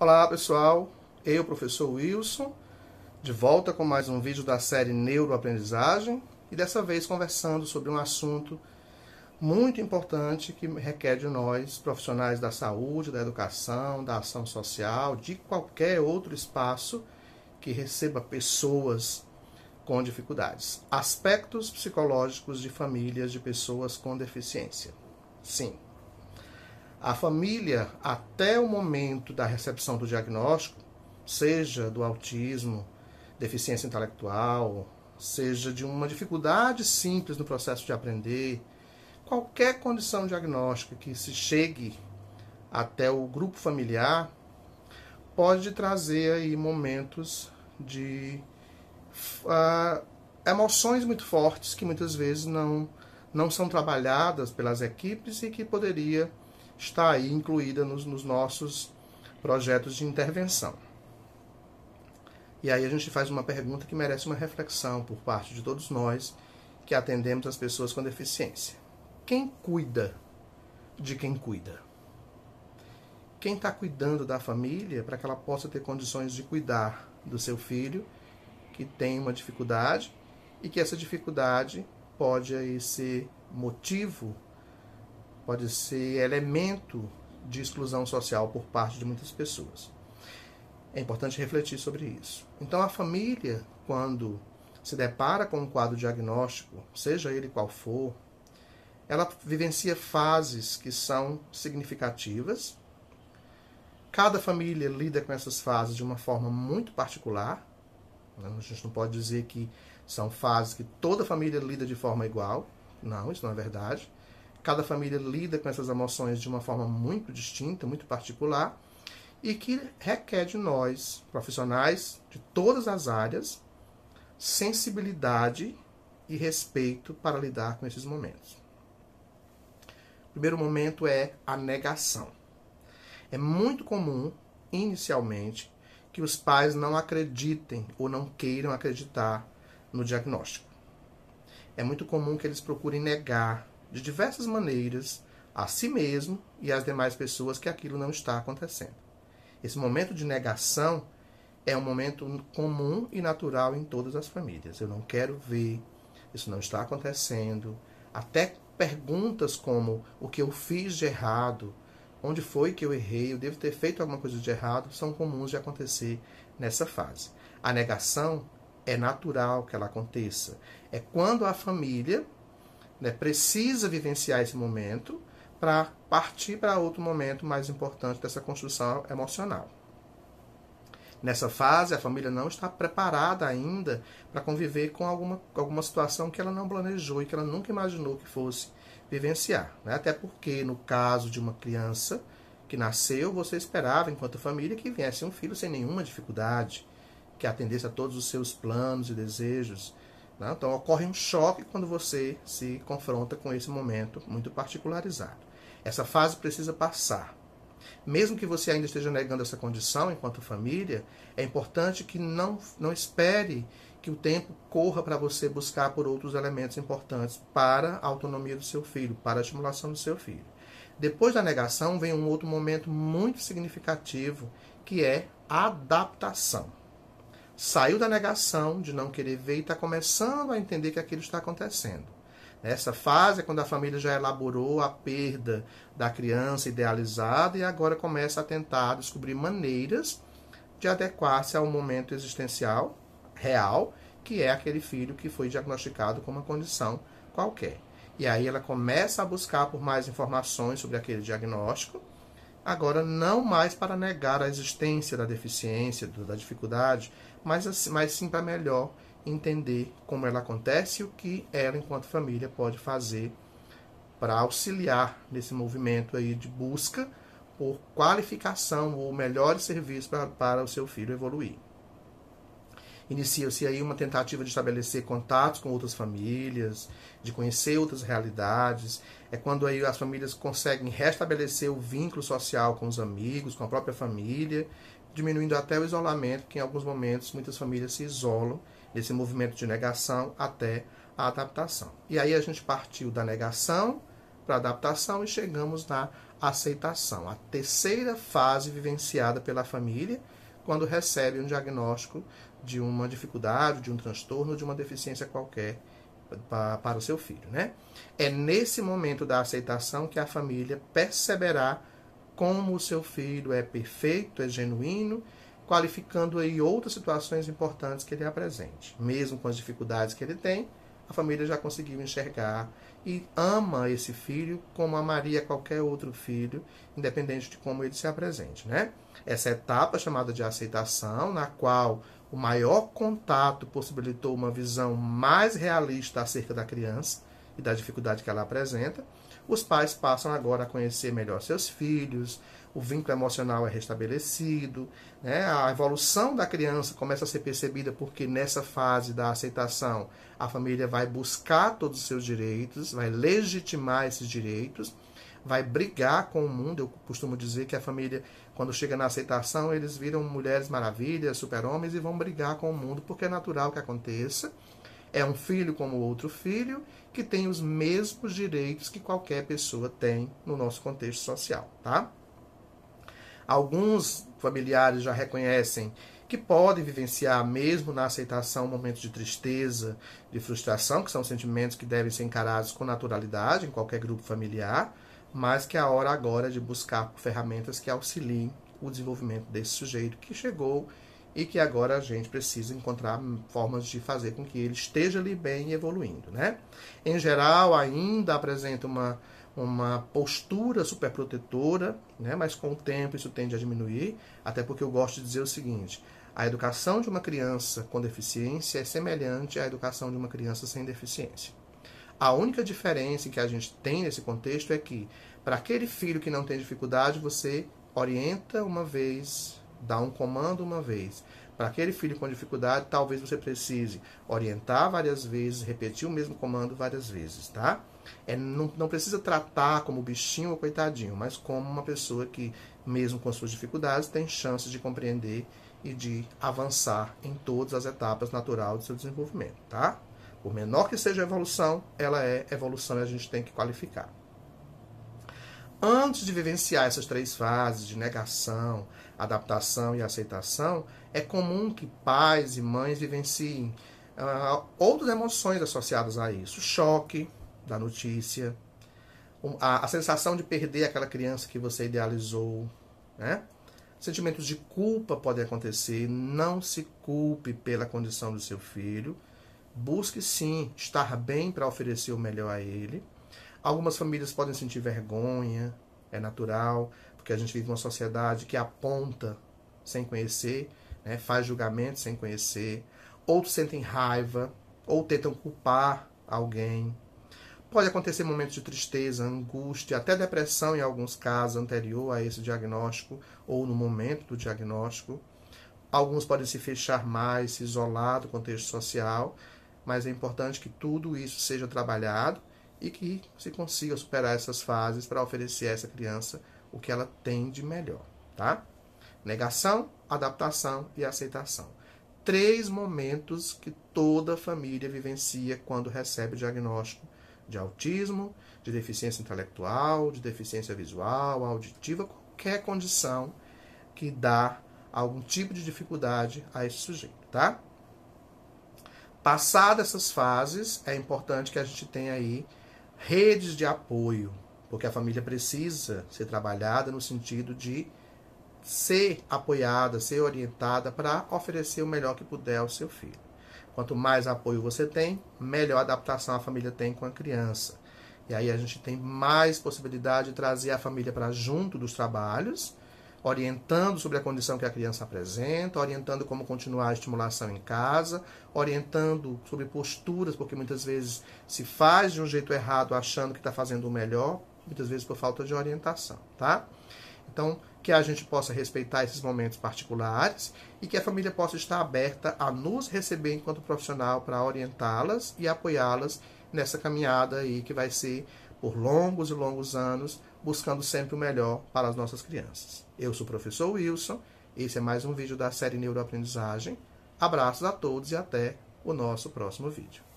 Olá pessoal, eu, professor Wilson, de volta com mais um vídeo da série Neuroaprendizagem e dessa vez conversando sobre um assunto muito importante que requer de nós, profissionais da saúde, da educação, da ação social, de qualquer outro espaço que receba pessoas com dificuldades. Aspectos psicológicos de famílias de pessoas com deficiência. Sim. A família, até o momento da recepção do diagnóstico, seja do autismo, deficiência intelectual, seja de uma dificuldade simples no processo de aprender, qualquer condição diagnóstica que se chegue até o grupo familiar, pode trazer aí momentos de emoções muito fortes que muitas vezes não são trabalhadas pelas equipes e que poderia estar aí incluída nos nossos projetos de intervenção. E aí a gente faz uma pergunta que merece uma reflexão por parte de todos nós que atendemos as pessoas com deficiência. Quem cuida de quem cuida? Quem está cuidando da família para que ela possa ter condições de cuidar do seu filho que tem uma dificuldade e que essa dificuldade pode aí ser motivo, pode ser elemento de exclusão social por parte de muitas pessoas. É importante refletir sobre isso. Então, a família, quando se depara com um quadro diagnóstico, seja ele qual for, ela vivencia fases que são significativas. Cada família lida com essas fases de uma forma muito particular. A gente não pode dizer que são fases que toda família lida de forma igual. Não, isso não é verdade. Cada família lida com essas emoções de uma forma muito distinta, muito particular, e que requer de nós, profissionais de todas as áreas, sensibilidade e respeito para lidar com esses momentos. O primeiro momento é a negação. É muito comum, inicialmente, que os pais não acreditem ou não queiram acreditar no diagnóstico. É muito comum que eles procurem negar de diversas maneiras a si mesmo e às demais pessoas que aquilo não está acontecendo. Esse momento de negação é um momento comum e natural em todas as famílias. Eu não quero ver, isso não está acontecendo. Até perguntas como o que eu fiz de errado, onde foi que eu errei, eu devo ter feito alguma coisa de errado, são comuns de acontecer nessa fase. A negação é natural que ela aconteça. É quando a família precisa vivenciar esse momento para partir para outro momento mais importante dessa construção emocional. Nessa fase, a família não está preparada ainda para conviver com alguma situação que ela não planejou e que ela nunca imaginou que fosse vivenciar. Até porque, no caso de uma criança que nasceu, você esperava, enquanto família, que viesse um filho sem nenhuma dificuldade, que atendesse a todos os seus planos e desejos. Então ocorre um choque quando você se confronta com esse momento muito particularizado. Essa fase precisa passar. Mesmo que você ainda esteja negando essa condição enquanto família, é importante que não espere que o tempo corra para você buscar por outros elementos importantes para a autonomia do seu filho, para a estimulação do seu filho. Depois da negação vem um outro momento muito significativo, que é a adaptação. Saiu da negação de não querer ver e está começando a entender que aquilo está acontecendo. Essa fase é quando a família já elaborou a perda da criança idealizada e agora começa a tentar descobrir maneiras de adequar-se ao momento existencial real, que é aquele filho que foi diagnosticado com uma condição qualquer. E aí ela começa a buscar por mais informações sobre aquele diagnóstico, agora não mais para negar a existência da deficiência, da dificuldade, mas sim para melhor entender como ela acontece e o que ela, enquanto família, pode fazer para auxiliar nesse movimento aí de busca por qualificação ou melhores serviços para o seu filho evoluir. Inicia-se aí uma tentativa de estabelecer contatos com outras famílias, de conhecer outras realidades. É quando aí as famílias conseguem restabelecer o vínculo social com os amigos, com a própria família, diminuindo até o isolamento, que em alguns momentos muitas famílias se isolam nesse movimento de negação até a adaptação. E aí a gente partiu da negação para a adaptação e chegamos na aceitação, a terceira fase vivenciada pela família quando recebe um diagnóstico de uma dificuldade, de um transtorno, de uma deficiência qualquer para o seu filho, né? É nesse momento da aceitação que a família perceberá como o seu filho é perfeito, é genuíno, qualificando aí outras situações importantes que ele apresente. Mesmo com as dificuldades que ele tem, a família já conseguiu enxergar e ama esse filho como amaria qualquer outro filho, independente de como ele se apresente, né? Essa etapa chamada de aceitação, na qual o maior contato possibilitou uma visão mais realista acerca da criança e da dificuldade que ela apresenta, os pais passam agora a conhecer melhor seus filhos, o vínculo emocional é restabelecido, né? A evolução da criança começa a ser percebida porque nessa fase da aceitação a família vai buscar todos os seus direitos, vai legitimar esses direitos, vai brigar com o mundo. Eu costumo dizer que a família, quando chega na aceitação, eles viram mulheres maravilhas, super-homens e vão brigar com o mundo, porque é natural que aconteça. É um filho como outro filho, que tem os mesmos direitos que qualquer pessoa tem no nosso contexto social, tá? Alguns familiares já reconhecem que podem vivenciar, mesmo na aceitação, momentos de tristeza, de frustração, que são sentimentos que devem ser encarados com naturalidade em qualquer grupo familiar, mas que é a hora agora de buscar ferramentas que auxiliem o desenvolvimento desse sujeito que chegou e que agora a gente precisa encontrar formas de fazer com que ele esteja ali bem e evoluindo, né? Em geral, ainda apresenta uma postura superprotetora, né? Mas com o tempo isso tende a diminuir, até porque eu gosto de dizer o seguinte: a educação de uma criança com deficiência é semelhante à educação de uma criança sem deficiência. A única diferença que a gente tem nesse contexto é que, para aquele filho que não tem dificuldade, você orienta uma vez, dá um comando uma vez. Para aquele filho com dificuldade, talvez você precise orientar várias vezes, repetir o mesmo comando várias vezes, tá? Não precisa tratar como bichinho ou coitadinho, mas como uma pessoa que, mesmo com suas dificuldades, tem chances de compreender e de avançar em todas as etapas naturais do seu desenvolvimento, tá? Por menor que seja a evolução, ela é evolução e a gente tem que qualificar. Antes de vivenciar essas três fases de negação, adaptação e aceitação, é comum que pais e mães vivenciem outras emoções associadas a isso. O choque da notícia, a sensação de perder aquela criança que você idealizou, né? Sentimentos de culpa podem acontecer. Não se culpe pela condição do seu filho. Busque sim estar bem para oferecer o melhor a ele. Algumas famílias podem sentir vergonha, é natural, porque a gente vive uma sociedade que aponta sem conhecer, né, faz julgamento sem conhecer. Outros sentem raiva, ou tentam culpar alguém. Pode acontecer momentos de tristeza, angústia, até depressão em alguns casos anterior a esse diagnóstico, ou no momento do diagnóstico. Alguns podem se fechar mais, se isolar do contexto social, mas é importante que tudo isso seja trabalhado e que se consiga superar essas fases para oferecer a essa criança o que ela tem de melhor, tá? Negação, adaptação e aceitação. 3 momentos que toda família vivencia quando recebe o diagnóstico de autismo, de deficiência intelectual, de deficiência visual, auditiva, qualquer condição que dá algum tipo de dificuldade a esse sujeito, tá? Passadas essas fases, é importante que a gente tenha aí redes de apoio, porque a família precisa ser trabalhada no sentido de ser apoiada, ser orientada para oferecer o melhor que puder ao seu filho. Quanto mais apoio você tem, melhor adaptação a família tem com a criança. E aí a gente tem mais possibilidade de trazer a família para junto dos trabalhos, orientando sobre a condição que a criança apresenta, orientando como continuar a estimulação em casa, orientando sobre posturas, porque muitas vezes se faz de um jeito errado achando que está fazendo o melhor, muitas vezes por falta de orientação, tá? Então, que a gente possa respeitar esses momentos particulares e que a família possa estar aberta a nos receber enquanto profissional para orientá-las e apoiá-las nessa caminhada aí que vai ser por longos e longos anos, buscando sempre o melhor para as nossas crianças. Eu sou o professor Wilson, esse é mais um vídeo da série Neuroaprendizagem. Abraços a todos e até o nosso próximo vídeo.